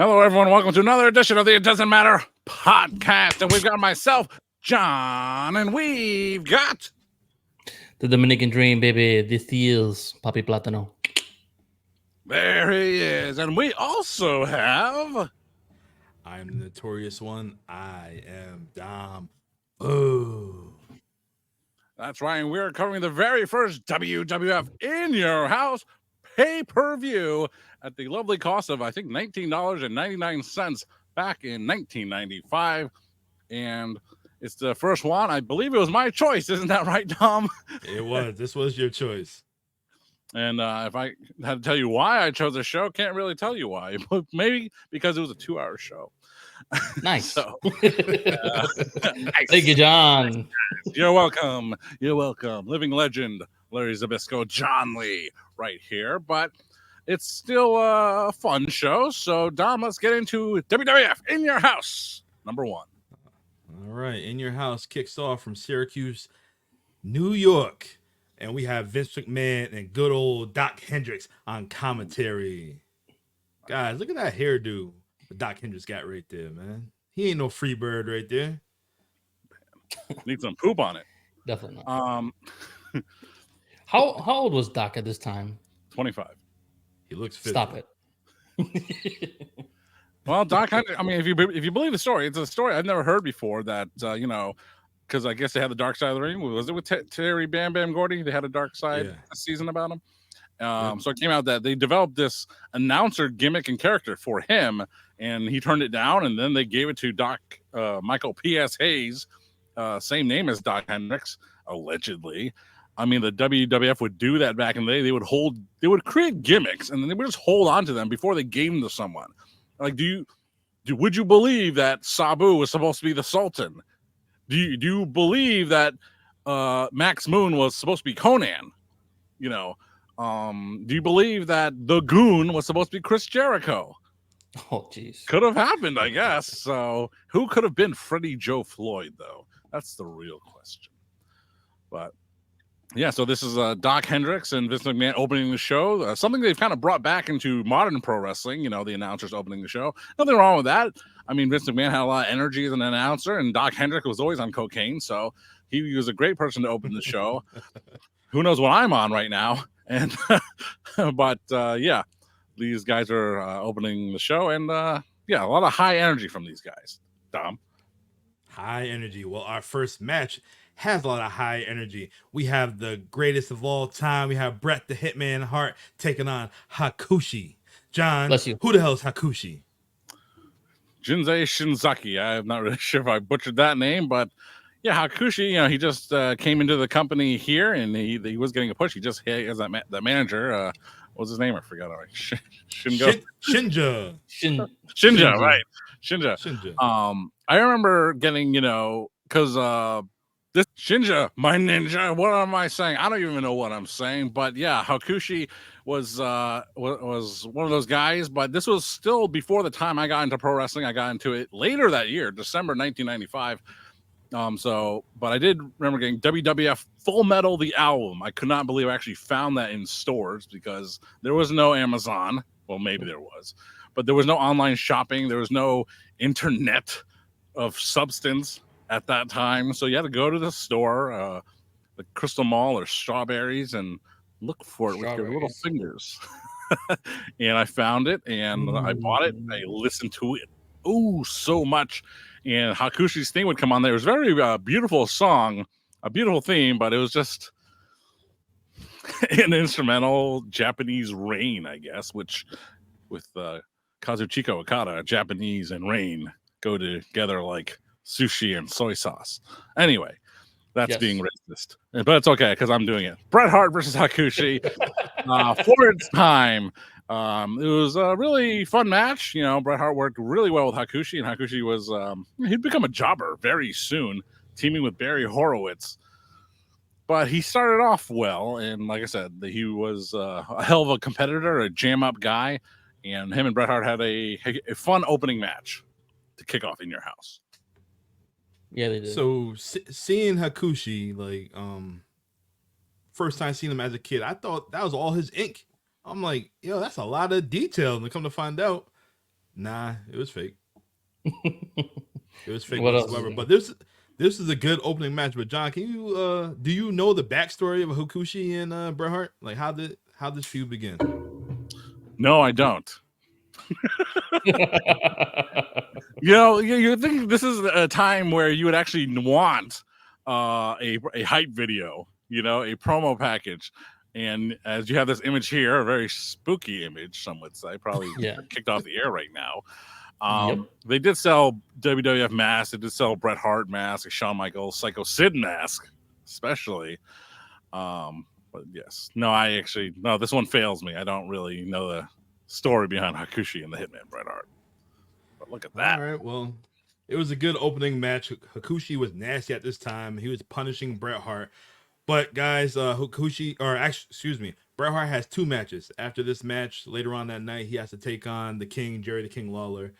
Hello, everyone. Welcome to another edition of the It Doesn't Matter podcast. And we've got myself, John, and we've got the Dominican Dream, baby. This is Papi Plátano. There he is. And we also have... I'm the notorious one. I am Dom. Oh. That's right. And we're covering the very first WWF In Your House pay-per-view at the lovely cost of, I think, $19.99 back in 1995. And it's the first one. I believe it was my choice. Isn't that right, Dom? It was. This was your choice. And if I had to tell you why I chose the show, can't really tell you why. But maybe because it was a 2-hour show. Nice. So, nice. Thank you, John. You're welcome. You're welcome. Living legend, Larry Zbyszko, John Lee, right here. But it's still a fun show. So, Dom, let's get into WWF In Your House, number 1. All right. In Your House kicks off from Syracuse, New York. And we have Vince McMahon and good old Doc Hendrix on commentary. Guys, look at that hairdo that Doc Hendrix got right there, man. He ain't no free bird right there. Need some poop on it. Definitely not. How old was Doc at this time? 25. He looks 50. Stop it. Well, Doc, I mean, if you believe the story, it's a story I've never heard before that, because I guess they had the dark side of the ring. Was it with Terry Bam Bam Gordy? They had a dark side season about him. So it came out that they developed this announcer gimmick and character for him, and he turned it down, and then they gave it to Doc Michael P.S. Hayes, same name as Doc Hendrix, allegedly. I mean, the WWF would do that back in the day. They would create gimmicks, and then they would just hold on to them before they gave them to someone. Like, would you believe that Sabu was supposed to be the Sultan? Do you believe that Max Moon was supposed to be Conan? Do you believe that the Goon was supposed to be Chris Jericho? Oh, jeez. Could have happened, I guess. So who could have been Freddie Joe Floyd, though? That's the real question. But yeah, so this is Doc Hendrix and Vince McMahon opening the show. Something they've kind of brought back into modern pro wrestling, the announcers opening the show. Nothing wrong with that. I mean, Vince McMahon had a lot of energy as an announcer, and Doc Hendrix was always on cocaine, so he was a great person to open the show. Who knows what I'm on right now? And but yeah, these guys are opening the show, and a lot of high energy from these guys. Dom, high energy. Well, our first match has a lot of high energy. We have the greatest of all time. We have Bret the Hitman Hart taking on Hakushi. John, bless you. Who the hell is Hakushi? Jinsei Shinzaki. I'm not really sure if I butchered that name, but yeah, Hakushi, he just came into the company here, and he was getting a push. He just as that manager. What's his name? I forgot already. Shinja. Shinja, right? Shinja. I remember getting, because this Shinja, my ninja. What am I saying? I don't even know what I'm saying. But yeah, Hakushi was one of those guys. But this was still before the time I got into pro wrestling. I got into it later that year, December 1995. But I did remember getting WWF Full Metal, the album. I could not believe I actually found that in stores because there was no Amazon. Well, maybe there was, but there was no online shopping. There was no internet of substance at that time. So you had to go to the store, the Crystal Mall or Strawberries, and look for it with your little fingers. And I found it, and I bought it. I listened to it. Oh, so much. And Hakushi's theme would come on there. It was a very beautiful song, a beautiful theme, but it was just an instrumental Japanese rain, I guess, which with Kazuchika Okada, Japanese and rain go together like sushi and soy sauce. Anyway, that's being racist, but it's okay because I'm doing it. Bret Hart versus Hakushi for its time. It was a really fun match. Bret Hart worked really well with Hakushi, and Hakushi was he'd become a jobber very soon, teaming with Barry Horowitz. But he started off well, and like I said, he was a hell of a competitor, a jam-up guy, and him and Bret Hart had a fun opening match to kick off In Your House. Yeah, they did. So seeing Hakushi, like, first time seeing him as a kid, I thought that was all his ink. I'm like, yo, that's a lot of detail. And come to find out, Nah, it was fake. It was fake What else is whatsoever. there? But this is a good opening match. But John, can you do you know the backstory of Hakushi and Bret Hart? Like how this feud begin? No, I don't. You think this is a time where you would actually want a hype video, a promo package. And as you have this image here, a very spooky image, some would say, probably kicked off the air right now. They did sell WWF masks. They did sell Bret Hart mask, a Shawn Michaels, Psycho Sid mask, especially. But yes, no, this one fails me. I don't really know the story behind Hakushi and the Hitman Bret Hart. But look at that. All right, well, it was a good opening match. Hakushi was nasty at this time. He was punishing Bret Hart. But guys, Bret Hart has 2 matches. After this match, later on that night, he has to take on the King, Jerry the King Lawler.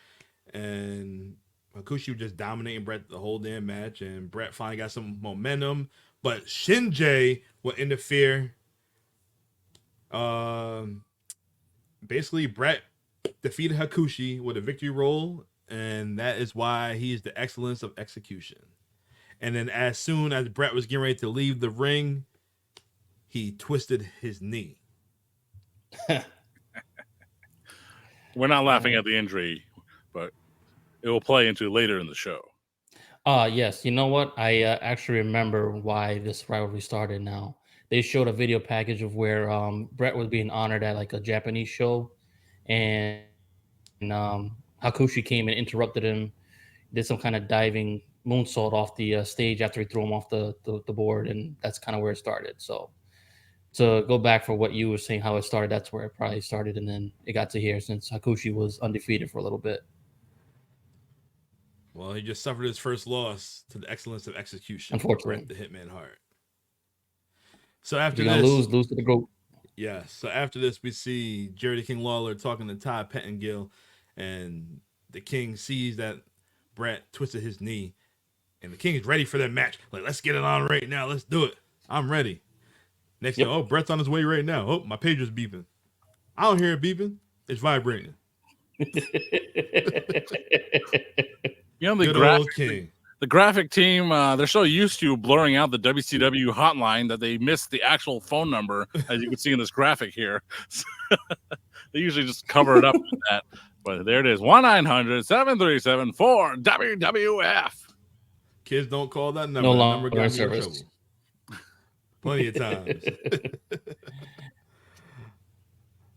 And Hakushi was just dominating Bret the whole damn match. And Bret finally got some momentum. But Shinjay will interfere. Basically, Bret defeated Hakushi with a victory roll. And that is why he's the excellence of execution. And then as soon as Bret was getting ready to leave the ring, he twisted his knee. We're not laughing at the injury, but it will play into later in the show. Yes. You know what? I actually remember why this rivalry started now. They showed a video package of where Bret was being honored at like a Japanese show. And Hakushi came and interrupted him, did some kind of diving moonsault off the stage after he threw him off the board. And that's kind of where it started. So to go back for what you were saying, how it started, that's where it probably started. And then it got to here since Hakushi was undefeated for a little bit. Well, he just suffered his first loss to the excellence of execution. Unfortunately. Bret the Hitman Hart. So after You're this, gonna lose to the GOAT. Yeah. So after this, we see Jerry the King Lawler talking to Todd Pettengill, and the King sees that Bret twisted his knee, and the King is ready for that match. Like, let's get it on right now. Let's do it. I'm ready. Next thing, oh, Bret's on his way right now. Oh, my pager's beeping. I don't hear it beeping. It's vibrating. The graphic team, they're so used to blurring out the WCW hotline that they missed the actual phone number, as you can see in this graphic here. They usually just cover it up with that. But there it is, 1-900-737-4WWF. Kids don't call that number. No that longer number got me in service. trouble. Plenty of times.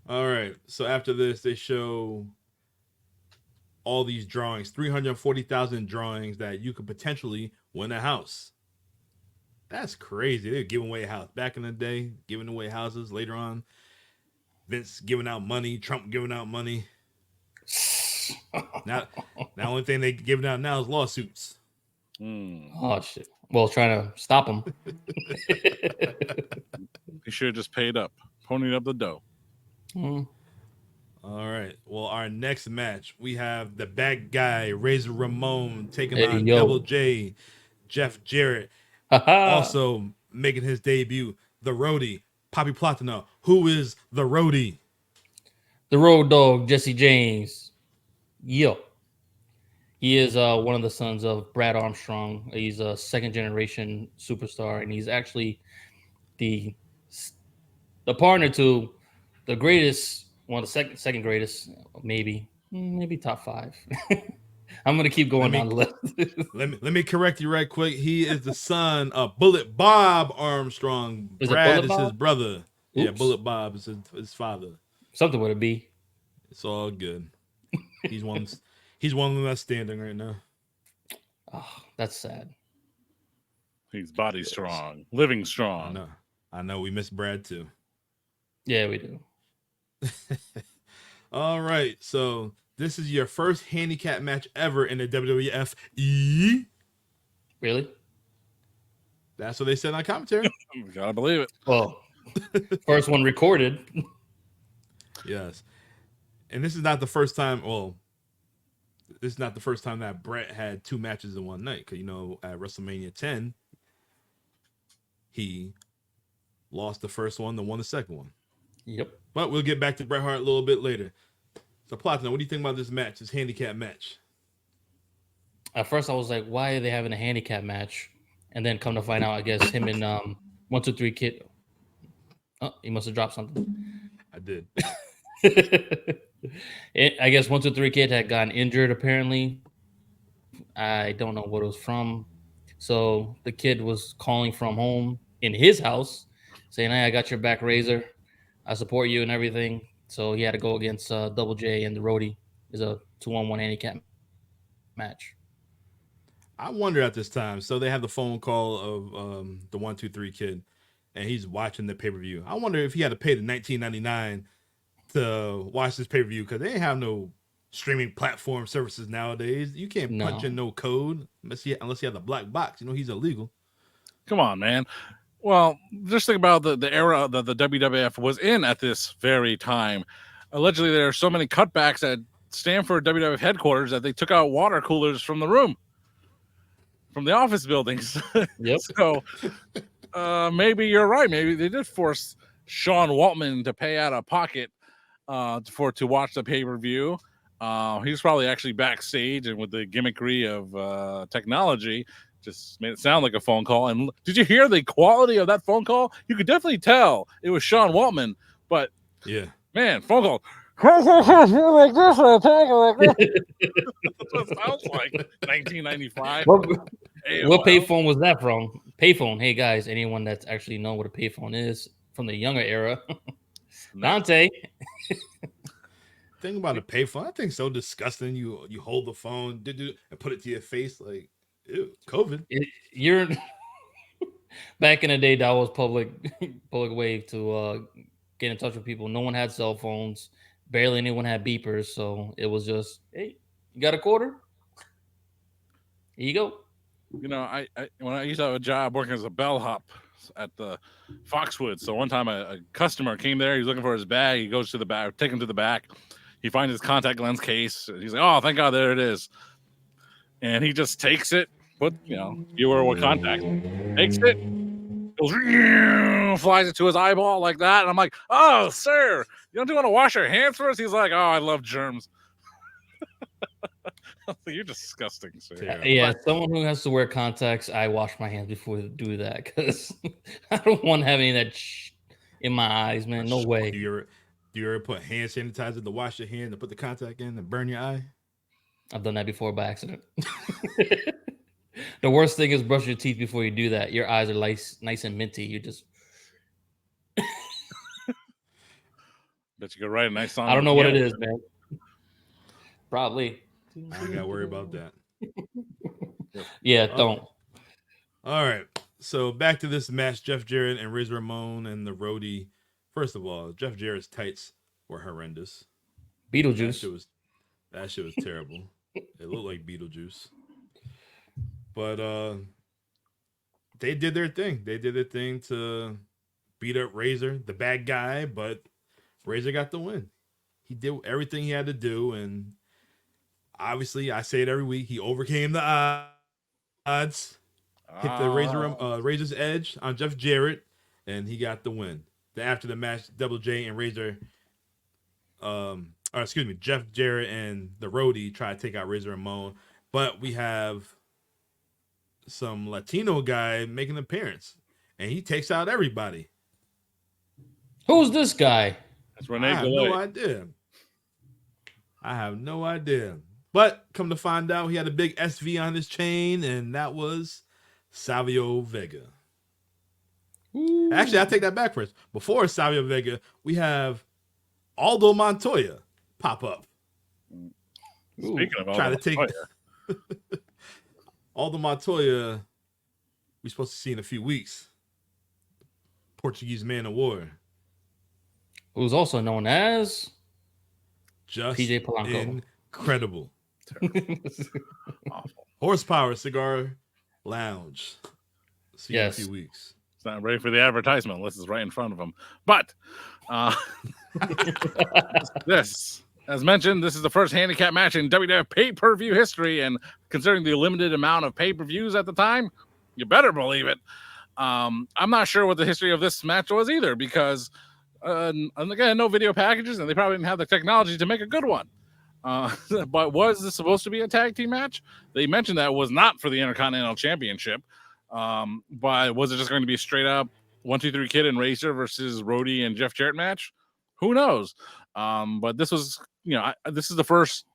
All right. So after this, they show all these drawings, 340,000 drawings that you could potentially win a house. That's crazy. They're giving away a house. Back in the day, giving away houses. Later on, Vince giving out money, Trump giving out money. Now, the only thing they're giving out now is lawsuits. Oh, shit. Well, trying to stop him. He should have just paid up, ponied up the dough. Mm. All right. Well, our next match, we have the bad guy, Razor Ramon, taking on Double J, Jeff Jarrett. Also making his debut, the Roadie, Poppy Platino. Who is the Roadie? The Road Dog, Jesse James. Yo. He is one of the sons of Brad Armstrong. He's a second-generation superstar, and he's actually the partner to the greatest, one of the second greatest, maybe top 5. I'm gonna keep going down the list. let me correct you right quick. He is the son of Bullet Bob Armstrong. Brad is his brother. Oops. Yeah, Bullet Bob is his father. Something with a B. It's all good. He's one of them that's standing right now. Oh, that's sad. He's body strong, living strong. I know. We miss Brad too. Yeah, we do. All right. So this is your first handicap match ever in the WWF. Really? That's what they said on commentary. Gotta believe it. Well, first one recorded. Yes. And this is not the first time. Well, this is not the first time that Bret had 2 matches in one night. Because, at WrestleMania 10, he lost the first one, then won the second one. Yep. But we'll get back to Bret Hart a little bit later. So, Platinum, what do you think about this match, this handicap match? At first, I was like, why are they having a handicap match? And then come to find out, I guess him and 123 Kid. Oh, he must have dropped something. I did. I guess 123 Kid had gotten injured. Apparently, I don't know what it was from. So the kid was calling from home in his house, saying, "Hey, I got your back, Razor. I support you and everything." So he had to go against Double J and the Roadie. It's a 2-on-1 handicap match. I wonder at this time. So they have the phone call of the 123 Kid, and he's watching the pay per view. I wonder if he had to pay the $19.99 to watch this pay per view because they ain't have no streaming platform services nowadays. You can't punch in no code unless you have the black box. You know he's illegal. Come on, man. Well, just think about the era that the WWF was in at this very time. Allegedly, there are so many cutbacks at Stanford WWF headquarters that they took out water coolers from the room, from the office buildings. Yep. So maybe you're right. Maybe they did force Sean Waltman to pay out of pocket to watch the pay-per-view. He was probably actually backstage, and with the gimmickry of technology, just made it sound like a phone call. And did you hear the quality of that phone call? You could definitely tell it was Sean Waltman, but yeah, man, phone call. Like this, like this. That's what it sounds like. 1995. What payphone was that from? Payphone. Hey guys, anyone that's actually know what a payphone is from the younger era? Dante. Thing about a payphone, I think so disgusting. You hold the phone, and put it to your face, like, ew, COVID. You're back in the day. That was public way to get in touch with people. No one had cell phones. Barely anyone had beepers, so it was just, hey, you got a quarter? Here you go. You know, I when I used to have a job working as a bellhop at the Foxwoods. So one time a customer came there. He's looking for his bag. He goes to the back, take him to the back. He finds his contact lens case. He's like, "Oh, thank God, there it is." And he just takes it. Viewer with contact. Takes it. Goes, flies it to his eyeball like that. And I'm like, "Oh, sir, you don't want to wash your hands first?" He's like, "Oh, I love germs." You're disgusting, sir. Yeah, someone who has to wear contacts, I wash my hands before they do that because I don't want to have any of that in my eyes, man. No way. Do you ever put hand sanitizer to wash your hand and put the contact in and burn your eye? I've done that before by accident. The worst thing is brush your teeth before you do that. Your eyes are nice and minty. You just bet you could write a nice song. I don't know what it is, man. Probably. I ain't gotta worry about that. Yeah, don't. All right. So back to this match, Jeff Jarrett and Razor Ramon and the Roadie. First of all, Jeff Jarrett's tights were horrendous. Beetlejuice. That shit was terrible. It looked like Beetlejuice. But they did their thing. They did their thing to beat up Razor, the bad guy, but Razor got the win. He did everything he had to do, and obviously, I say it every week, he overcame the odds, hit the Razor's edge on Jeff Jarrett, and he got the win. Then after the match, Double J and Razor, Jeff Jarrett and the Roadie try to take out Razor Ramon, but we have some Latino guy making an appearance, and he takes out everybody. Who's this guy? That's Renee. I have no idea. But come to find out, he had a big SV on his chain, and that was Savio Vega. Ooh. Actually, I take that back first. Before Savio Vega, we have Aldo Montoya pop up. Speaking of Aldo Montoya. Aldo Montoya, we're supposed to see in a few weeks. Portuguese Man of War. Who's also known as just PJ Polanco. Incredible. Horsepower Cigar Lounge. See you in a few weeks. It's not ready for the advertisement unless it's right in front of him. But this, as mentioned, this is the first handicap match in WWF pay-per-view history, and considering the limited amount of pay-per-views at the time, you better believe it. I'm not sure what the history of this match was either, because and again, no video packages, and they probably didn't have the technology to make a good one. But was this supposed to be a tag team match? They mentioned that it was not for the Intercontinental Championship. But was it just going to be a straight up 1, 2, 3 Kid and Razor versus Roadie and Jeff Jarrett match? Who knows? But this was, this is the first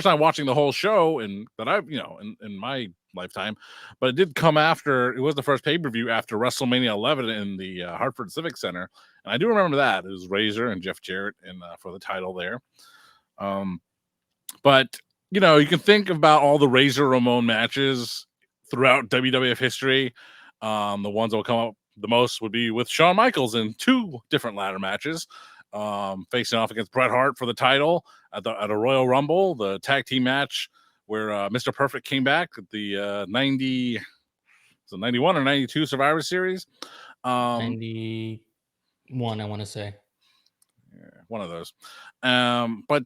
time watching the whole show, and that I've, in my lifetime. But it did come after. It was the first pay-per-view after WrestleMania 11 in the Hartford Civic Center, and I do remember that it was Razor and Jeff Jarrett and for the title there. But you can think about all the Razor Ramon matches throughout WWF history. The ones that will come up the most would be with Shawn Michaels in 2 different ladder matches, facing off against Bret Hart for the title at a Royal Rumble, the tag team match where Mr. Perfect came back at the 91 or 92 Survivor Series. 91, I want to say. Yeah, one of those. But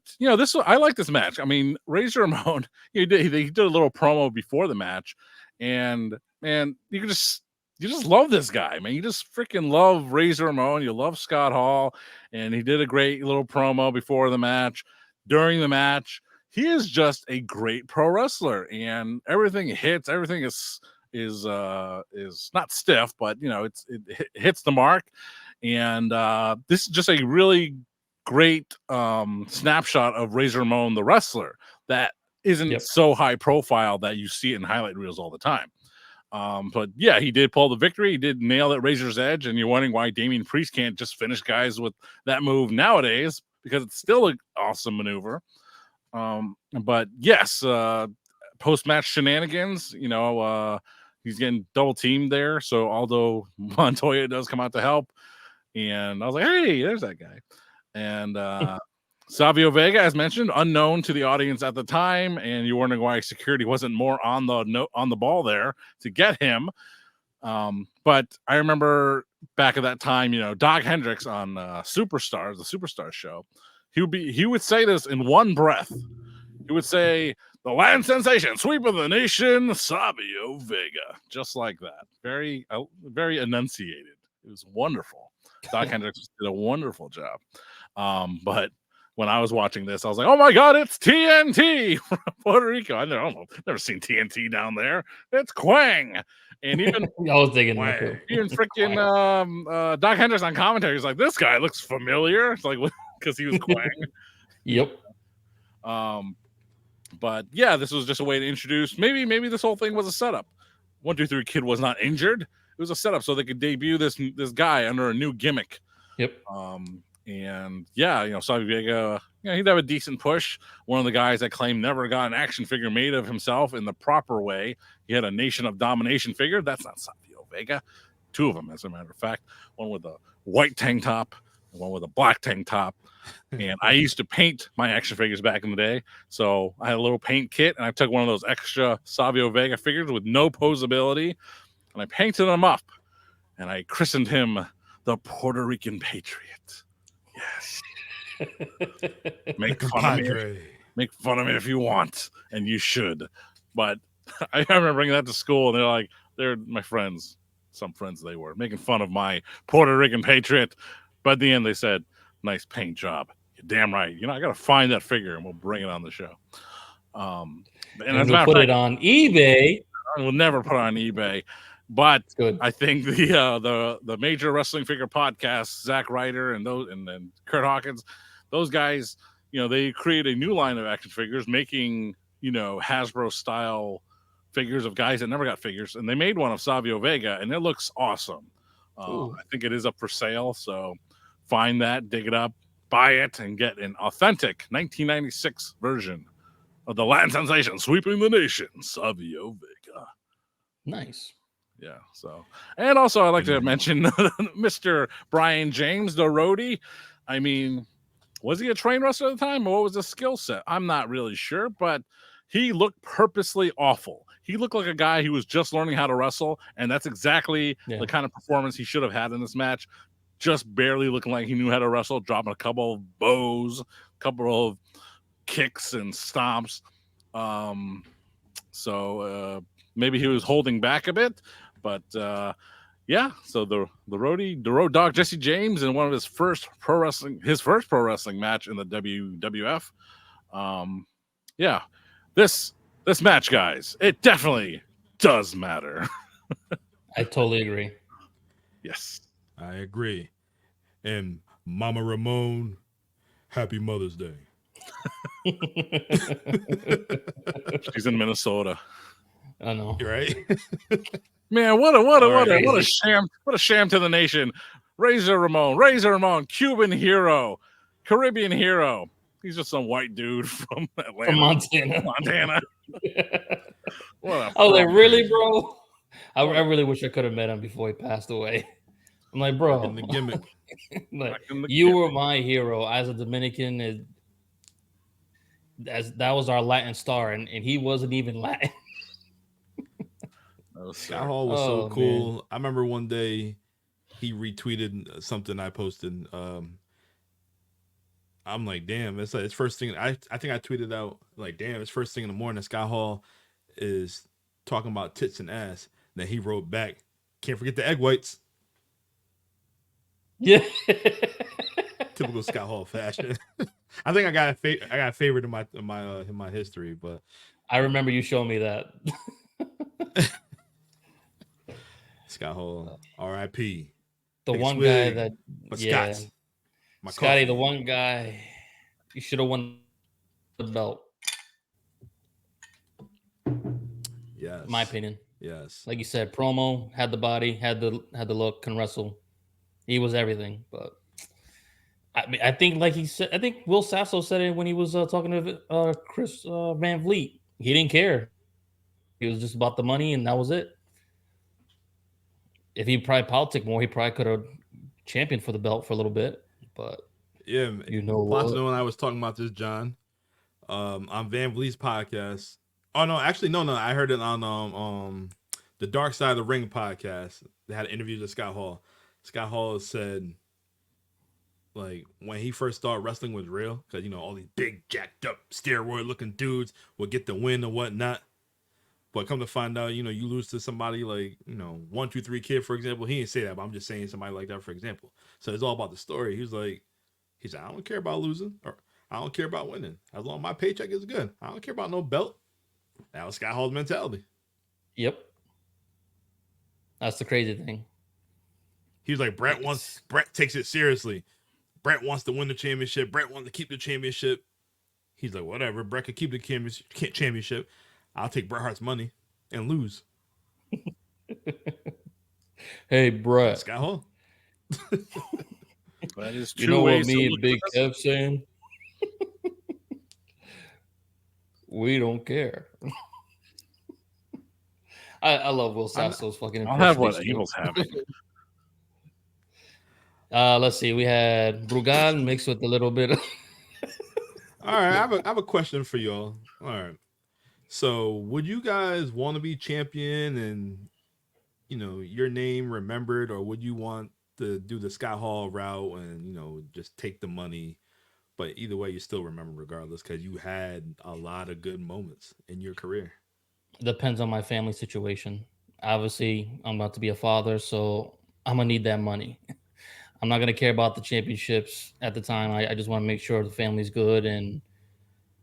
I like this match. I mean, Razor Ramon, he did a little promo before the match, and man, you just love this guy, man. You just freaking love Razor Ramon. You love Scott Hall, and he did a great little promo before the match. During the match, he is just a great pro wrestler, and everything hits. Everything is not stiff, but it hits the mark. And this is just a really great snapshot of Razor Ramon, the wrestler, that isn't so high profile that you see it in highlight reels all the time. But yeah, he did pull the victory. He did nail that Razor's Edge, and you're wondering why Damian Priest can't just finish guys with that move nowadays, because it's still an awesome maneuver. But yes, post-match shenanigans, he's getting double teamed there. So Aldo Montoya does come out to help. And I was like, hey, there's that guy. And Savio Vega, as mentioned, unknown to the audience at the time, and you're wondering why security wasn't more on the ball there to get him. But I remember back at that time, Doc Hendrix on the Superstar show, he would say this in one breath. He would say, "The land sensation, sweep of the nation, Savio Vega," just like that. Very, very enunciated. It was wonderful. Doc Hendrix did a wonderful job. But when I was watching this, I was like, "Oh my God, it's TNT from Puerto Rico." I don't know, never seen TNT down there. It's Quang, and even I was thinking even freaking Doc Hendrix on commentary is like, "This guy looks familiar." It's like because he was Quang. Yep. But yeah, this was just a way to introduce. Maybe this whole thing was a setup. 1, 2, 3 Kid was not injured. It was a setup so they could debut this guy under a new gimmick. Yep. And yeah, Savio Vega, he'd have a decent push. One of the guys that claimed never got an action figure made of himself in the proper way. He had a Nation of Domination figure. That's not Savio Vega. 2 of them, as a matter of fact. One with a white tank top and one with a black tank top. And I used to paint my action figures back in the day. So I had a little paint kit, and I took one of those extra Savio Vega figures with no posability, and I painted him up, and I christened him the Puerto Rican Patriot. Yes. Make fun of me if you want, and you should. But I remember bringing that to school, and they're my friends. Some friends they were making fun of my Puerto Rican Patriot. But at the end, they said, "Nice paint job. You're damn right. I got to find that figure, and we'll bring it on the show." And we'll put it on eBay. We'll never put it on eBay. But I think the major wrestling figure podcasts, Zack Ryder and then Kurt Hawkins, those guys, they create a new line of action figures, making Hasbro style figures of guys that never got figures, and they made one of Savio Vega, and it looks awesome. I think it is up for sale, so find that, dig it up, buy it, and get an authentic 1996 version of the Latin sensation sweeping the nation, Savio Vega. Nice. Yeah. So, and also I'd like to mention Mr. Brian James, the Roadie. I mean, was he a trained wrestler at the time, or what was his skill set? I'm not really sure, but he looked purposely awful. He looked like a guy who was just learning how to wrestle, and that's exactly the kind of performance he should have had in this match. Just barely looking like he knew how to wrestle, dropping a couple of bows, a couple of kicks and stomps. So maybe he was holding back a bit, but yeah, so the road dog Jesse James in one of his first pro wrestling match in the WWF. Yeah, this match, guys, it definitely does matter. I totally agree. Yes, I agree. And Mama Ramon, happy Mother's Day. she's in Minnesota. I know. Right? Man, what a sham to the nation. Razor Ramon, Cuban hero, Caribbean hero. He's just some white dude from Atlanta, From Montana. What a I was like, fraud. really, bro? I really wish I could have met him before he passed away. I'm like, bro, In the gimmick. like, in the you gimmick. were my hero as a Dominican. That was our Latin star, and he wasn't even Latin. Scott Hall was so cool. Man. I remember one day he retweeted something I posted. I'm like, damn, it's like it's first thing. I think I tweeted out like, damn, it's first thing in the morning. Scott Hall is talking about tits and ass. And then he wrote back, can't forget the egg whites. Yeah. Typical Scott Hall fashion. I think I got a favorite in my history, but I remember you showing me that. Scott Hall, R.I.P. The one guy that, but yeah, Scott's my Scotty, coffee. the one guy, you should have won the belt. Yes, in my opinion. Yes, like you said, promo, had the body, had the look, can wrestle. He was everything. But I mean, I think like he said, I think Will Sasso said it when he was talking to Chris Van Vliet. He didn't care. He was just about the money, and that was it. If he probably politic more, he probably could have championed for the belt for a little bit. But yeah, you know Platinum and I was talking about this, John, on Van Vliet's podcast. Oh no, actually no. I heard it on the Dark Side of the Ring podcast. They had interviews with Scott Hall. Scott Hall said, like, when he first started, wrestling was real because all these big jacked up steroid looking dudes would get the win and whatnot. But come to find out, you lose to somebody like 1, 2, 3 Kid, for example. He didn't say that, but I'm just saying somebody like that, for example. So it's all about the story. He said, I don't care about losing, or I don't care about winning. As long as my paycheck is good, I don't care about no belt. That was Scott Hall's mentality. Yep. That's the crazy thing. He was like, Bret takes it seriously. Bret wants to win the championship. Bret wants to keep the championship. He's like, whatever. Bret could keep the championship. I'll take Bret Hart's money and lose. Hey, Bret. Scott Hall. That is you know what me and Big Kev saying? We don't care. I love Will Sasso's fucking I'll have what Evil's having. Let's see. We had Brugal mixed with a little bit of... All right, I have a question for y'all. All right. So, would you guys want to be champion and, your name remembered, or would you want to do the Scott Hall route and, just take the money? But either way, you still remember regardless because you had a lot of good moments in your career. Depends on my family situation. Obviously, I'm about to be a father, so I'm going to need that money. I'm not going to care about the championships at the time. I just want to make sure the family's good and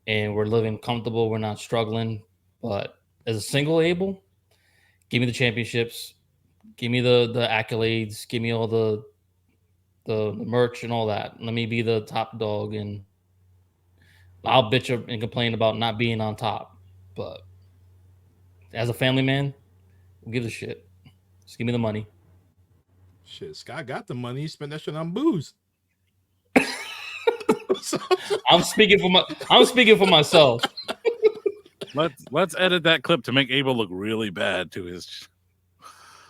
we're living comfortable. We're not struggling. But as a single Abel, give me the championships. Give me the accolades. Give me all the merch and all that. Let me be the top dog, and I'll bitch and complain about not being on top. But as a family man, who gives a shit? Just give me the money. Shit, Scott got the money. He spent that shit on booze. I'm speaking for myself. Let's edit that clip to make Abel look really bad to his.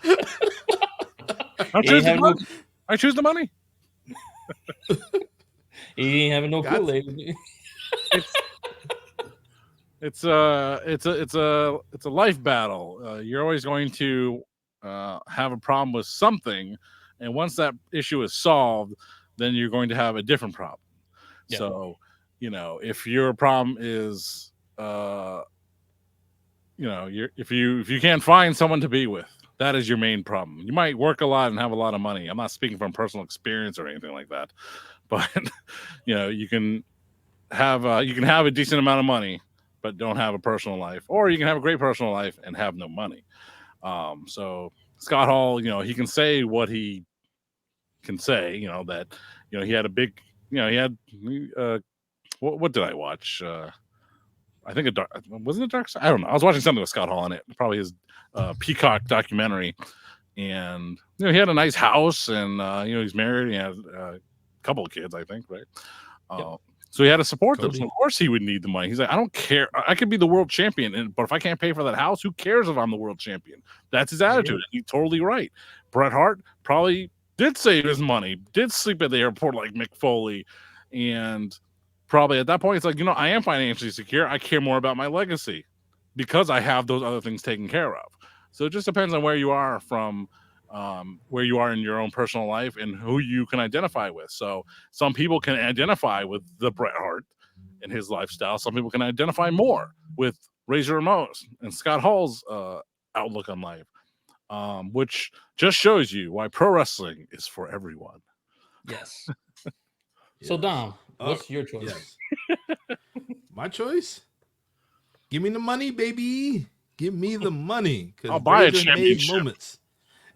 I choose the money. He ain't having no Kool-Aid. It's a life battle. You're always going to have a problem with something, and once that issue is solved, then you're going to have a different problem. Yeah. So, if your problem is, if you can't find someone to be with, that is your main problem. You might work a lot and have a lot of money. I'm not speaking from personal experience or anything like that, but you can have a decent amount of money, but don't have a personal life, or you can have a great personal life and have no money. So Scott Hall, he can say what he can say. That he had a big, he had what did I watch? I think wasn't it Dark Side? I don't know. I was watching something with Scott Hall in it, probably his Peacock documentary, and he had a nice house, and he's married. He has a couple of kids, I think, right? Yep. So he had to support them. So of course he would need the money. He's like, I don't care. I could be the world champion, but if I can't pay for that house, who cares if I'm the world champion? That's his attitude. And he's totally right. Bret Hart probably did save his money, did sleep at the airport like Mick Foley, and probably at that point, it's like, I am financially secure. I care more about my legacy because I have those other things taken care of. So it just depends on where you are from, where you are in your own personal life and who you can identify with. So some people can identify with the Bret Hart and his lifestyle. Some people can identify more with Razor Ramon's and Scott Hall's outlook on life, which just shows you why pro wrestling is for everyone. Yes. So Dom, what's your choice? Yes. My choice? Give me the money, baby. Give me the money. I'll buy a championship. Moments.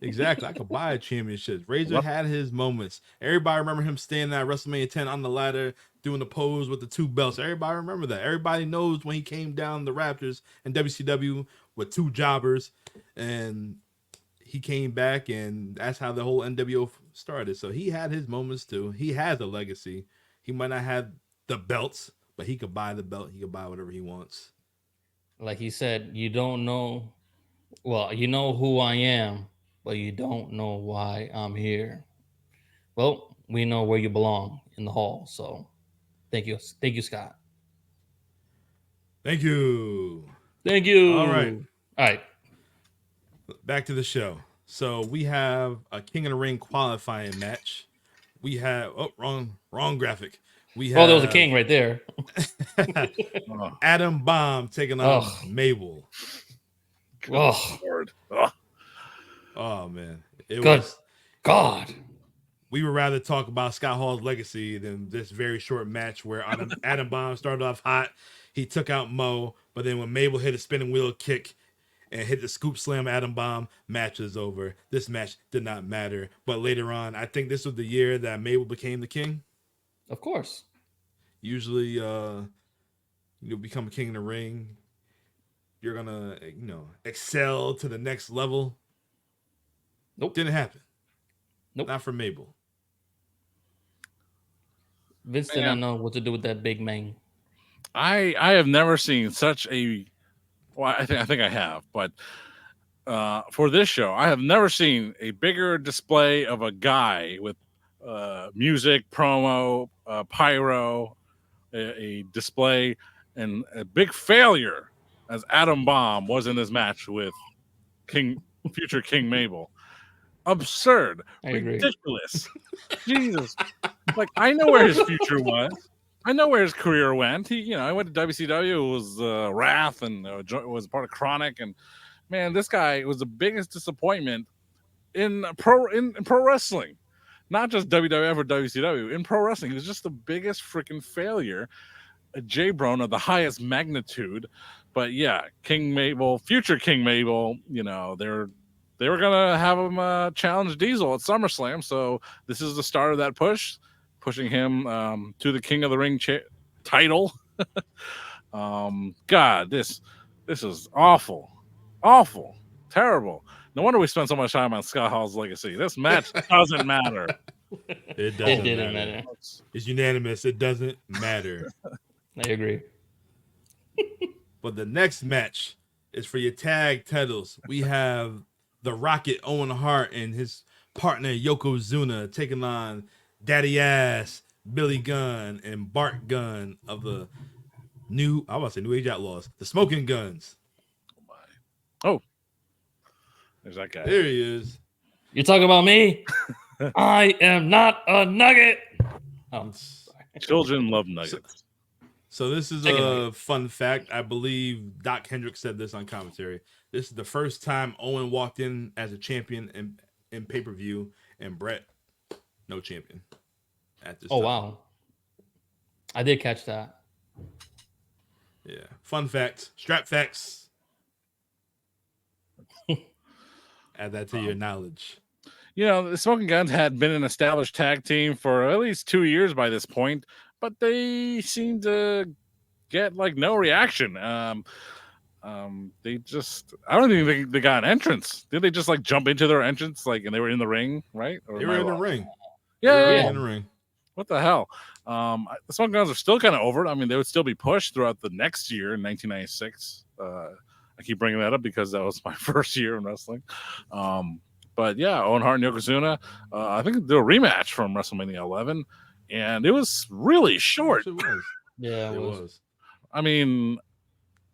Exactly. I could buy a championship. Razor had his moments. Everybody remember him standing at WrestleMania 10 on the ladder doing the pose with the 2 belts. Everybody remember that. Everybody knows when he came down the Raptors in WCW with 2 jobbers, and he came back, and that's how the whole NWO started. So he had his moments too. He has a legacy. He might not have the belts, but he could buy the belt. He could buy whatever he wants. Like he said, you don't know. Well, you know who I am, but you don't know why I'm here. Well, we know where you belong in the hall. So thank you, Scott. Thank you. Thank you. All right. Back to the show. So we have a King of the Ring qualifying match. We have wrong graphic. We have there was a king right there. Adam Bomb taking on Mabel. Oh man, God. We would rather talk about Scott Hall's legacy than this very short match where Adam Bomb started off hot. He took out Mo, but then when Mabel hit a spinning wheel kick and hit the scoop slam Adam Bomb, match is over. This match did not matter. But later on, I think this was the year that Mabel became the king. Of course. Usually, you'll become a king in the ring. You're gonna, excel to the next level. Nope. Didn't happen. Nope. Not for Mabel. Vince did not know what to do with that big man. I have never seen such a. Well, I think I have, but for this show, I have never seen a bigger display of a guy with music, promo, pyro, a display, and a big failure as Adam Bomb was in this match with future King Mabel. Absurd, ridiculous. Jesus, like I know where his future was. I know where his career went. He, I went to WCW. It was Wrath, and was part of Chronic. And man, this guy was the biggest disappointment in pro wrestling, not just WWF or WCW. In pro wrestling, he was just the biggest freaking failure. A J-Bron of the highest magnitude. But yeah, King Mabel, future King Mabel. They were gonna have him challenge Diesel at SummerSlam. So this is the start of that push. Pushing him to the King of the Ring title. God, this is awful, terrible. No wonder we spent so much time on Scott Hall's legacy. This match doesn't matter. It didn't matter. It's unanimous. It doesn't matter. I agree. But the next match is for your tag titles. We have the Rocket Owen Hart and his partner Yokozuna taking on Daddy Ass, Billy Gunn, and Bart Gunn of the New Age Outlaws, the Smoking Guns. Oh, there's that guy. There he is. You're talking about me? I am not a nugget. Children love nuggets. So this is a fun fact. I believe Doc Hendrix said this on commentary. This is the first time Owen walked in as a champion in pay-per-view, and Bret, no champion at this time. Wow. I did catch that. Yeah. Fun fact. Strap facts. Add that to your knowledge. You know, the Smoking Guns had been an established tag team for at least 2 years by this point, but they seemed to get like no reaction. They just, I don't even think they got an entrance. Did they just like jump into their entrance and they were in the ring, right? Or they were in the ring. Yeah. In the ring. What the hell? The Smoking Guns are still kind of over it. I mean, they would still be pushed throughout the next year in 1996. I keep bringing that up because that was my first year in wrestling. But yeah, Owen Hart and Yokozuna, I think they're a rematch from WrestleMania 11, and it was really short. It was. Yeah, it was. I mean,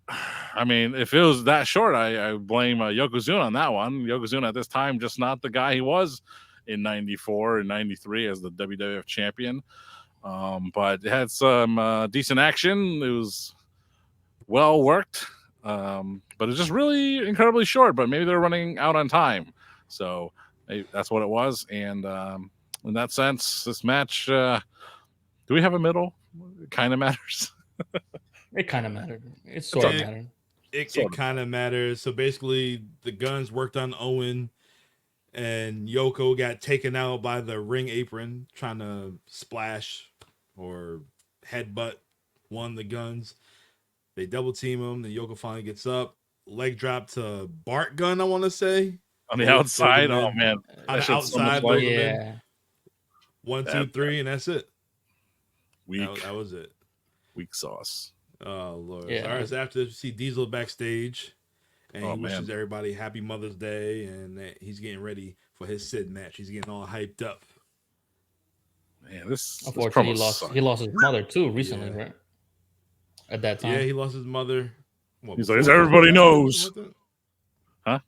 if it was that short, I blame Yokozuna on that one. Yokozuna at this time, just not the guy he was in 94 and 93 as the WWF champion. But it had some decent action. It was well worked. But it's just really incredibly short, but maybe they're running out on time. So maybe that's what it was. And in that sense, this match, do we have a middle? It kind of matters. It kind of mattered. It sort of mattered. It kind of matters. So basically, the Guns worked on Owen, and Yoko got taken out by the ring apron, trying to splash or headbutt one of the Guns. They double team him. Then Yoko finally gets up. Leg drop to Bart Gunn, I want to say. On the outside? Oh, man. On the outside. So yeah. 1, 2, 3, and that's it. Weak. That was it. Weak sauce. Oh, Lord. Yeah. All right, so after this, we see Diesel backstage. And he wishes man. everybody happy Mother's Day. And he's getting ready for his Sid match. He's getting all hyped up. Man, this unfortunately, this he lost his mother, too, recently, right? At that time. Yeah, he lost his mother. He's like, everybody knows. Huh?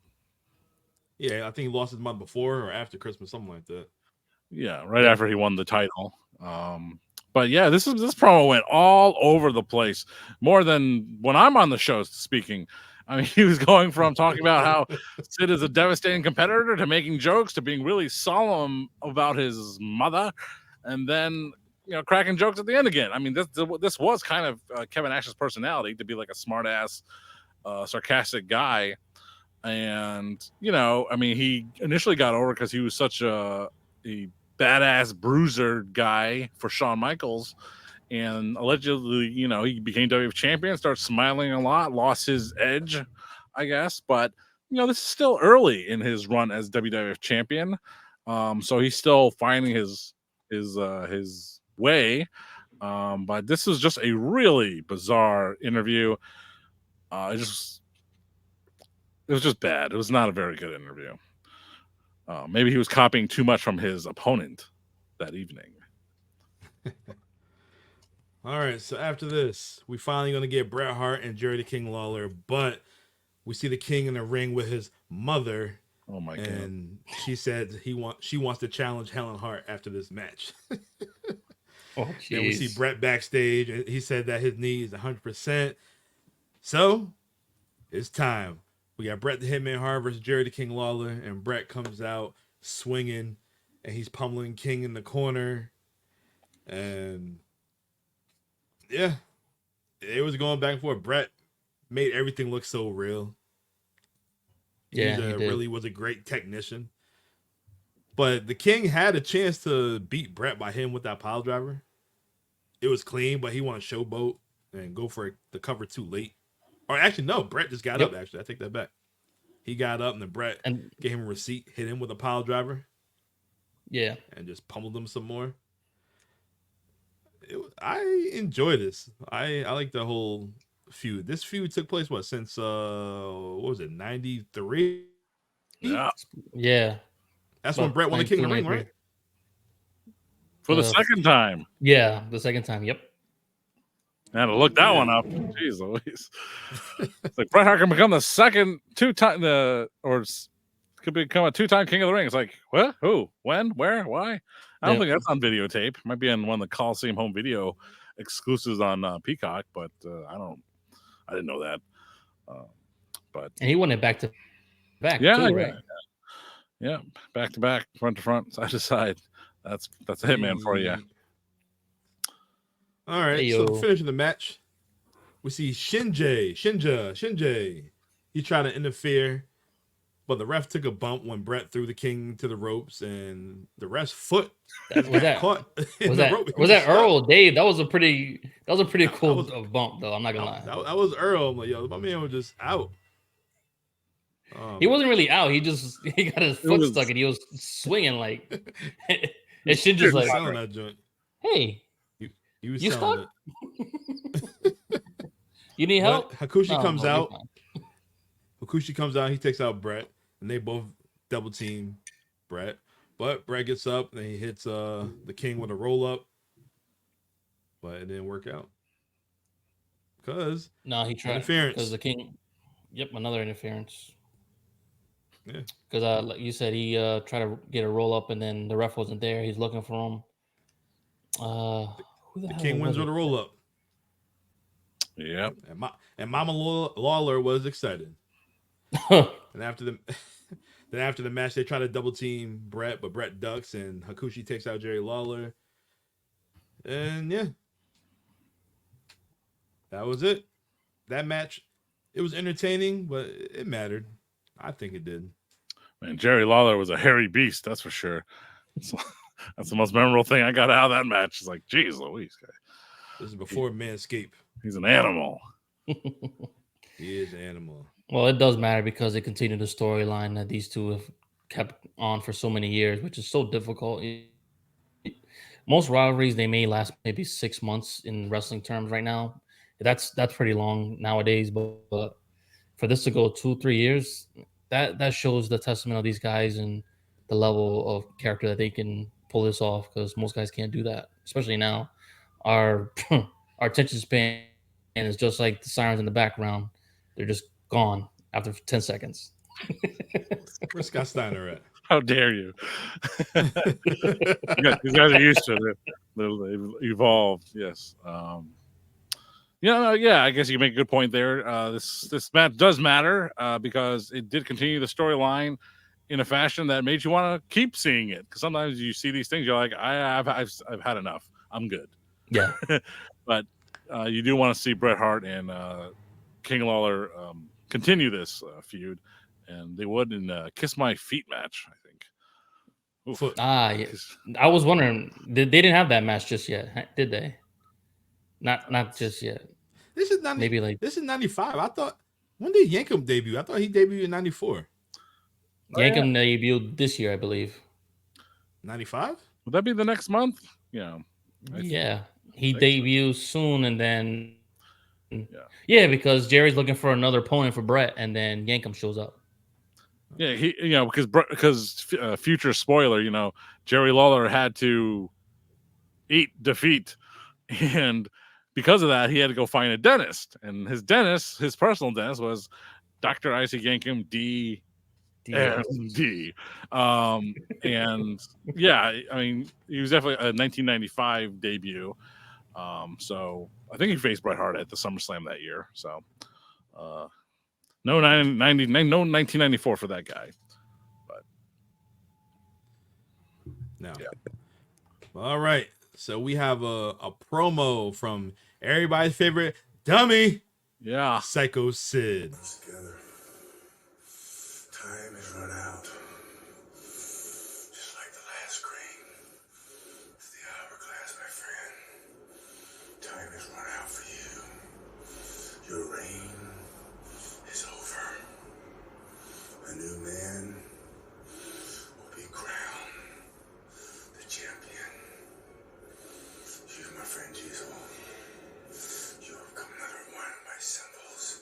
Yeah, I think he lost his mother before or after Christmas, something like that. Yeah, right after he won the title. But yeah, this promo went all over the place, more than when I'm on the show speaking. I mean, he was going from talking about how Sid is a devastating competitor to making jokes to being really solemn about his mother, and then cracking jokes at the end again. I mean, this was kind of Kevin Nash's personality, to be like a smart ass, sarcastic guy. And I mean, he initially got over because he was such a badass bruiser guy for Shawn Michaels, and allegedly, he became WWF champion, started smiling a lot, lost his edge, I guess. But this is still early in his run as WWF champion, so he's still finding his way. But this was just a really bizarre interview. It was just bad. It was not a very good interview. Maybe he was copying too much from his opponent that evening. All right, so after this, we finally going to get Bret Hart and Jerry the King Lawler, but we see the King in the ring with his mother. Oh my god! And she said she wants to challenge Helen Hart after this match. Oh, then we see Bret backstage, and he said that his knee is 100%. So it's time. We got Bret the Hitman Hart versus Jerry the King Lawler, and Bret comes out swinging, and he's pummeling King in the corner. And yeah, it was going back and forth. Bret made everything look so real. Yeah, he really was a great technician. But the King had a chance to beat Bret by hitting with that pile driver. It was clean, but he wanted to showboat and go for the cover too late. Or actually, no, Bret just got up, actually. I take that back. He got up, and then Bret gave him a receipt, hit him with a pile driver. Yeah. And just pummeled him some more. I enjoy this. I like the whole feud. This feud took place, since, what was it, 93? Yeah. That's when Bret won the King of the Ring, right? For the second time. Yeah, the second time, yep. I had to look that one up. Jeez Louise. It's like Bret Hart can become the second could become a two-time King of the Ring. It's like, what? Who? When? Where? Why? I don't think that's on videotape. It might be on one of the Coliseum home video exclusives on Peacock, but I didn't know that. But And he won it back to back yeah, too, right? yeah, back to back, front to front, side to side. That's a Hitman for you. All right, Hey, so yo. finishing the match, we see Shinja. He tried to interfere, but the ref took a bump when Bret threw the King to the ropes, and the ref's foot got caught in the rope. Was that Earl or Dave? That was a pretty cool was, bump, though. I'm not gonna lie. That was Earl. I'm like, yo, my man was just out. He wasn't really out. He got his foot stuck and he was swinging like. And shit just like selling that joint. Hey, he was you selling it. You need help? Hakushi comes out. Hakushi comes out. He takes out Bret, and they both double team Bret. But Bret gets up and he hits the King with a roll up, but it didn't work out because he tried interference. Because the King, another interference. Yeah, because like you said, he tried to get a roll up and then the ref wasn't there. He's looking for him. Who the King wins with a roll up. Yep. And Mama Lawler was excited. And after the match, they try to double team Bret, but Bret ducks and Hakushi takes out Jerry Lawler. And yeah, that was it. That match, it was entertaining, but it mattered. I think it did. Man, Jerry Lawler was a hairy beast, that's for sure. That's the most memorable thing I got out of that match. It's like, geez, Louise, guy. This is before Manscaped. He's an animal. He is an animal. Well, it does matter because it continued the storyline that these two have kept on for so many years, which is so difficult. Most rivalries, they may last maybe 6 months in wrestling terms right now. That's pretty long nowadays, but for this to go 2-3 years, that shows the testament of these guys and the level of character that they can pull this off, because most guys can't do that, especially now. Our attention span is just like the sirens in the background. They're just gone after 10 seconds. Where's Scott Steiner at? How dare you? These guys are used to it. They've evolved. Yes. I guess you can make a good point there. This match does matter because it did continue the storyline in a fashion that made you want to keep seeing it. Because sometimes you see these things, you're like, I've had enough. I'm good. Yeah. But you do want to see Bret Hart and King Lawler continue this feud, and they would in Kiss My Feet match, I think. Oof. Yes. I was wondering, they didn't have that match just yet, did they? Not just yet. This is this is 95. I thought, when did Yankum debut? I thought he debuted in 94. Yankum debuted this year, I believe. 95? Would that be the next month? Yeah. He debuts soon, and then because Jerry's looking for another opponent for Bret, and then Yankum shows up. Yeah, because future spoiler, Jerry Lawler had to eat defeat, and because of that, he had to go find a dentist, and his personal dentist, was Dr. Isaac Yankum D. D. And yeah, I mean, he was definitely a 1995 debut. So I think he faced Bret Hart at the SummerSlam that year. So no 1994 for that guy. But no. Yeah. All right. So we have a promo from everybody's favorite dummy. Yeah. Psycho Sid. Together. Time has run out. Just like the last grain. It's the hourglass, my friend. Time has run out for you. Your reign is over. A new man will be crowned the champion. You, my friend Diesel, you have become another one of my symbols.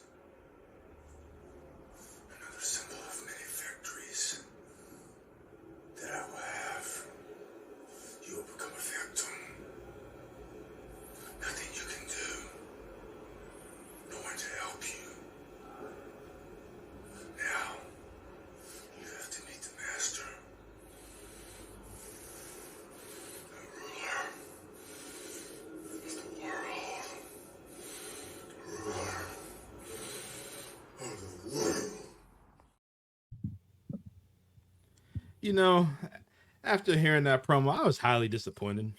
You know, after hearing that promo, I was highly disappointed.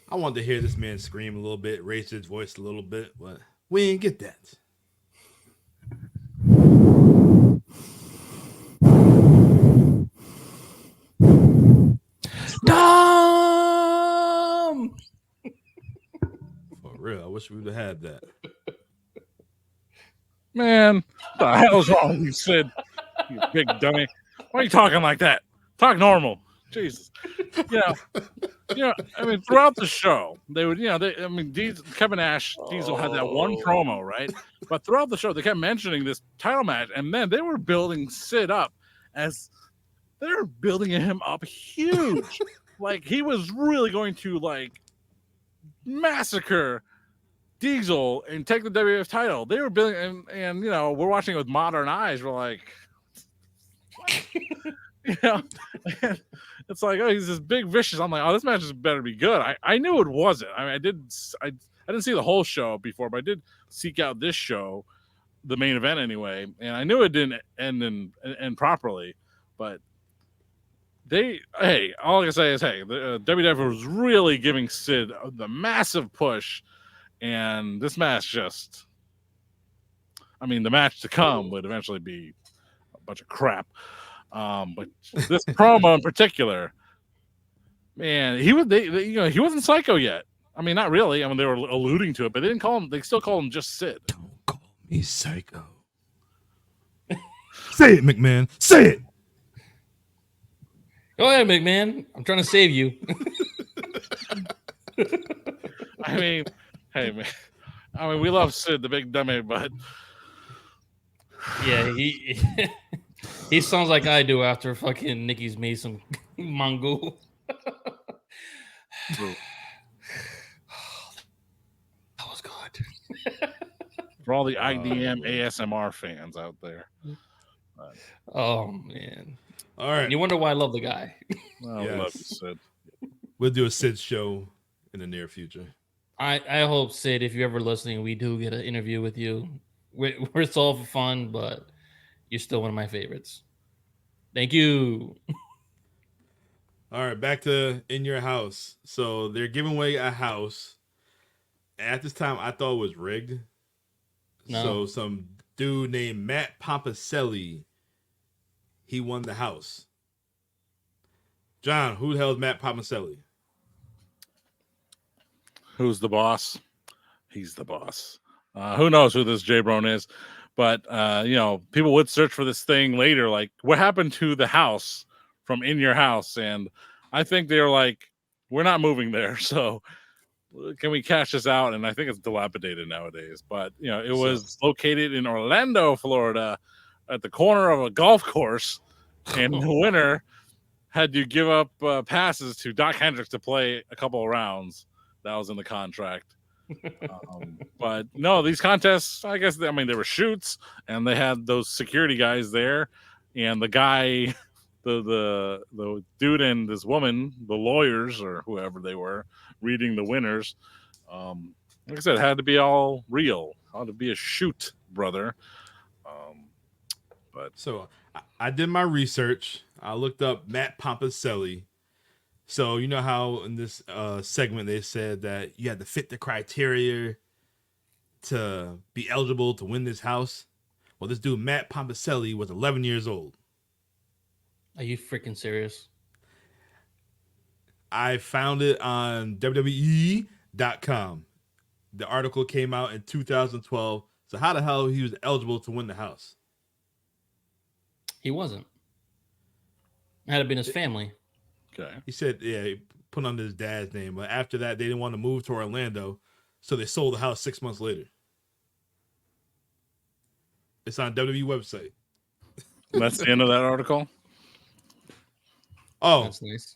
I wanted to hear this man scream a little bit, raise his voice a little bit, but we didn't get that. Dom! For real, I wish we would have had that. Man, what the hell's wrong with you, Sid? You big dummy. Why are you talking like that? Talk normal. Jesus. I mean, throughout the show, they would, Kevin Nash, Diesel had that one promo, right? But throughout the show, they kept mentioning this title match, and then they were building Sid up as they were building him up huge. Like he was really going to massacre Diesel and take the WWF title. They were building, and we're watching it with modern eyes. We're like, it's like, oh, he's this big vicious. I'm like, oh, this match is better be good. I knew it wasn't. I mean, I didn't see the whole show before, but I did seek out this show, the main event anyway, and I knew it didn't end properly. But all I can say is, the WWF was really giving Sid the massive push, and this match just, the match to come would eventually be a bunch of crap. But this promo in particular, man, he wasn't Psycho yet. I mean, not really. I mean, they were alluding to it, but they didn't call him. They still call him just Sid. Don't call me Psycho. Say it, McMahon. Say it. Go ahead, McMahon. I'm trying to save you. I mean, hey, man. I mean, we love Sid, the big dummy, but yeah, he sounds like I do after fucking Nikki's made some mango. That was good. For all the IDM ASMR fans out there. Oh, man. All right. You wonder why I love the guy. Well, we love you, Sid. We'll do a Sid show in the near future. I hope, Sid, if you're ever listening, we do get an interview with you. It's all for fun, but you're still one of my favorites. Thank you. All right, back to In Your House. So they're giving away a house. At this time, I thought it was rigged. No. So some dude named Matt Pompacelli, he won the house. John, who the hell is Matt Pompacelli? Who's the boss? He's the boss. Who knows who this J-Bron is? But, people would search for this thing later, like, what happened to the house from In Your House? And I think they're like, we're not moving there, so can we cash this out? And I think it's dilapidated nowadays. But, it was located in Orlando, Florida, at the corner of a golf course, and the winner had to give up passes to Doc Hendrix to play a couple of rounds. That was in the contract. But no, these contests, I guess, they were shoots, and they had those security guys there, and the guy, the dude and this woman, the lawyers or whoever they were, reading the winners. Like I said, it had to be all real. It had to be a shoot, brother. But so I did my research. I looked up Matt Pompacelli. So you know how in this segment they said that you had to fit the criteria to be eligible to win this house? Well, this dude, Matt Pompacelli, was 11 years old. Are you freaking serious? I found it on WWE.com. The article came out in 2012. So how the hell he was eligible to win the house? He wasn't. It had to be in his family. okay. He said, he put under his dad's name. But after that, they didn't want to move to Orlando. So they sold the house 6 months later. It's on WWE website. That's the end of that article? Oh, That's nice.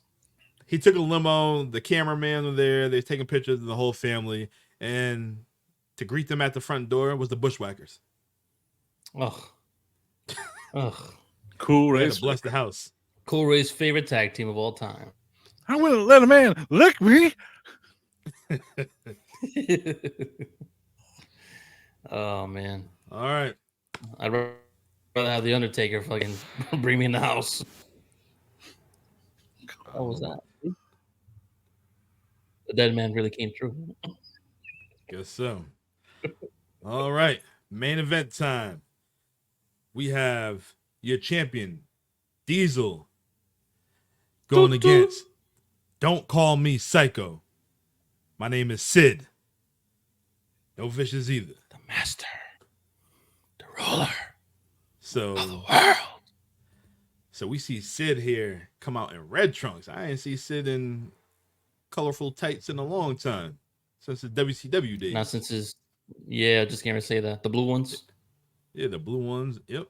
He took a limo. The cameraman was there. They were taking pictures of the whole family. And to greet them at the front door was the Bushwhackers. Ugh. Cool They had race. to bless the house. Cool Ray's favorite tag team of all time. I wouldn't let a man lick me. Oh, man. All right. I'd rather have the Undertaker fucking bring me in the house. What was that? The dead man really came true. Guess so. All right. Main event time. We have your champion, Diesel, going against Don't Call Me Psycho. My name is Sid. No fishes either. The master. The ruler So, of the world. so we see Sid here come out in red trunks. I didn't see Sid in colorful tights in a long time. Since the WCW days. Not since his, yeah, just can't say that. The blue ones. Yeah, the blue ones. Yep.